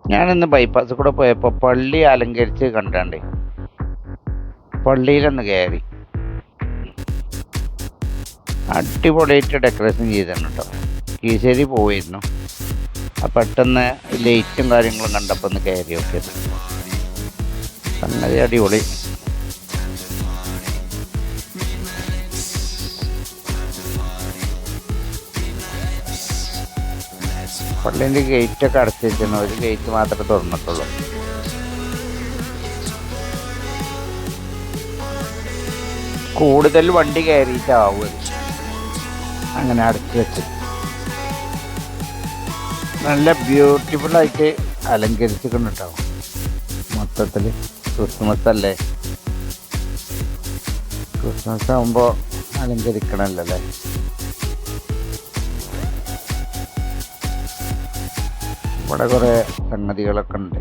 ഞാനിന്ന് ബൈപ്പാസ് കൂടെ പോയപ്പോൾ പള്ളി അലങ്കരിച്ച് കണ്ടാണ്ടേ പള്ളിയിലൊന്ന് കയറി. അടിപൊളിയായിട്ട് ഡെക്കറേഷൻ ചെയ്തിട്ടുണ്ട് കേട്ടോ. കീശ്ശേരി പോയിരുന്നു, പെട്ടെന്ന് ലൈറ്റും കാര്യങ്ങളും കണ്ടപ്പോൾ ഒന്ന് കയറി നോക്കിയത്. സംഗതി അടിപൊളി. പള്ളീൻ്റെ ഗേറ്റൊക്കെ അടച്ചു വെച്ചിരുന്നു, ഒരു ഗേറ്റ് മാത്രമേ തുറന്നിട്ടുള്ളൂ. കൂടുതൽ വണ്ടി കയറിയിട്ടാവും അത്, അങ്ങനെ അടച്ചു വെച്ചത്. നല്ല ബ്യൂട്ടിഫുള്ളായിട്ട് അലങ്കരിച്ചിട്ടുണ്ടാവും. മൊത്തത്തിൽ ക്രിസ്മസ് അല്ലേ, ക്രിസ്മസ് ആകുമ്പോൾ അലങ്കരിക്കണമല്ലോ അല്ലേ. ഇവിടെ കുറേ സംഗതികളൊക്കെ ഉണ്ട്.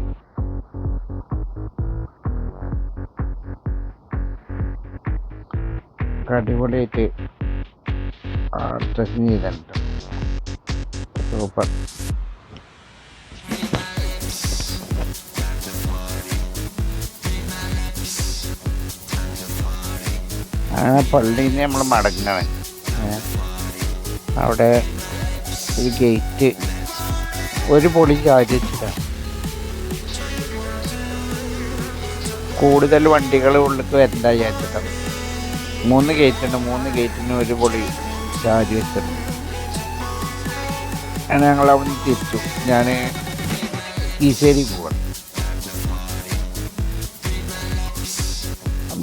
അടിപൊളിയായിട്ട് ഡ്രസ്സിങ് ചെയ്തിട്ടുണ്ട്. സൂപ്പർ. അങ്ങനെ പള്ളിയിൽ നിന്ന് നമ്മൾ മടങ്ങണം. അവിടെ ഒരു ഗേറ്റ് ഒരു പൊളി ചാരി വെച്ചിട്ടാണ്. കൂടുതൽ വണ്ടികൾ ഉള്ളിൽ വരണ്ട വിചാരിച്ചിട്ടാണ്. 3 ഗേറ്റ് ഉണ്ട്, 3 ഗേറ്റിന് ഒരു പൊളി ചാരി വെച്ചിട്ടുണ്ട്. അങ്ങനെ ഞങ്ങൾ അവിടെ നിന്ന് തിരിച്ചു. ഞാൻ കീശ്ശേരി പോവാണ്.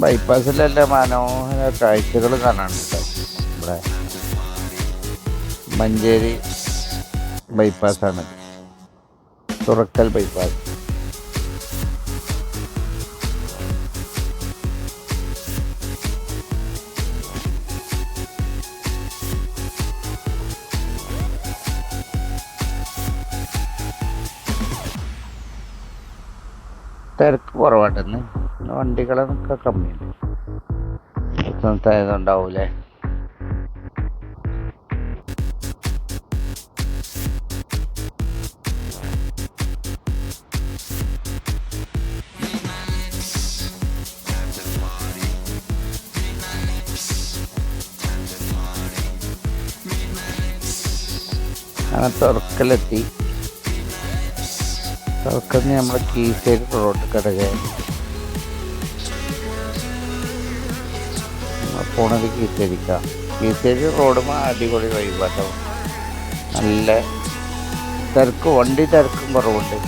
ബൈപ്പാസിലെല്ലാം മനോഹര കാഴ്ചകൾ കാണാനുണ്ട്. ഇവിടെ മഞ്ചേരി ബൈപ്പാസാണ്, തുറക്കൽ ബൈപ്പാസ്. തിരക്ക് കുറവായിട്ടെന്ന്, വണ്ടികളൊക്കെ കമ്മിയുണ്ട്. ആയതുണ്ടാവൂലേ. അങ്ങനെ തുറക്കലെത്തി. തുറക്കന്ന് നമ്മൾ കീശ്ശേരി റോഡ് കിടക്കുകയാണ്. പോണത് കീശ്ശേരിക്കാം. കീശ്ശേരി റോഡ് അടിപൊളി വഴിപാട്ടോ. നല്ല തിരക്ക്, വണ്ടി തിരക്കും കുറവുണ്ട്.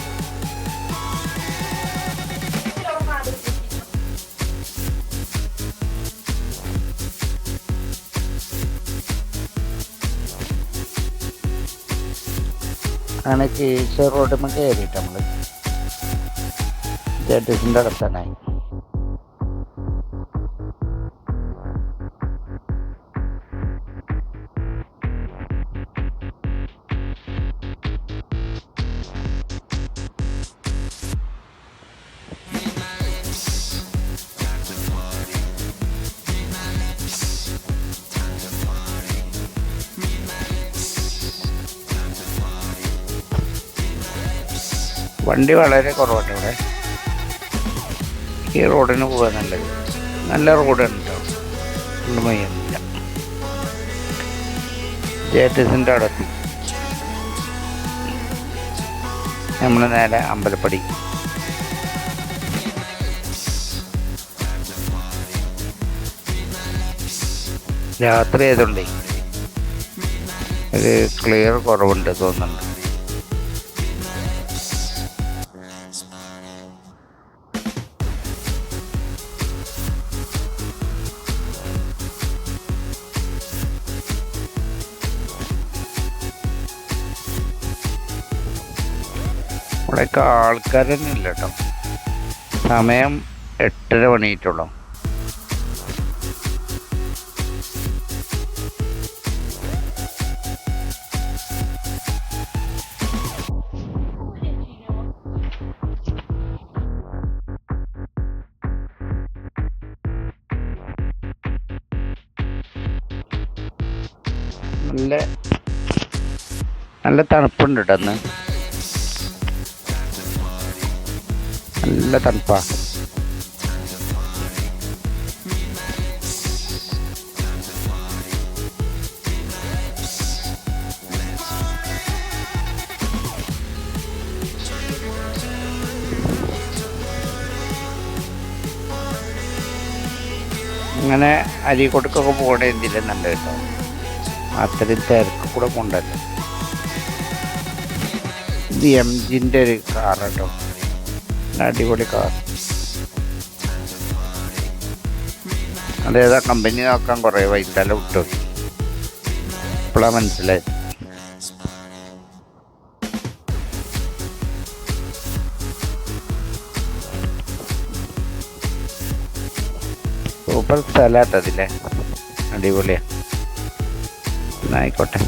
അങ്ങനെ കീശ്ശേരി റോഡിൽ കയറിയിട്ട് നമ്മൾ ജെട്ടിസിൻ്റെ അടുത്താനായി. വണ്ടി വളരെ കുറവാണ് ഇവിടെ. ഈ റോഡിന് പോകാൻ നല്ലത്, നല്ല റോഡാണ് കേട്ടോ, ഒന്നും മയ്യൊന്നുമില്ല. ജെട്ടിസിൻ്റെ അടുത്ത് നമ്മൾ നേരെ അമ്പലപ്പടി. രാത്രി ആയതുകൊണ്ടേ ഒരു ക്ലിയർ കുറവുണ്ട് തോന്നുന്നുണ്ട്. ഇവിടെയൊക്കെ ആൾക്കാർ തന്നെ ഇല്ല കേട്ടോ. സമയം 8:30 മണിയായിട്ടുള്ളൂ. നല്ല തണുപ്പുണ്ട് കേട്ടോ അന്ന്. നല്ല തണുപ്പാ. അങ്ങനെ അരീക്കോട്ടക്കൊക്കെ പോകണ എന്തിലും നല്ല കേട്ടോ. അത്രയും തിരക്ക് കൂടെ കൊണ്ടല്ലോ. ഇത് MGൻ്റെ ഒരു കാർ കേട്ടോ, അടിപൊളി കാർ. അതേതാ കമ്പനി നോക്കാൻ കുറേ വൈത്താല വിട്ടു, ഇപ്പോഴാണ് മനസ്സിലായത്. സൂപ്പർ സ്ഥലമായിട്ടതില്ലേ, അടിപൊളിയാണ്. എന്നായിക്കോട്ടെ.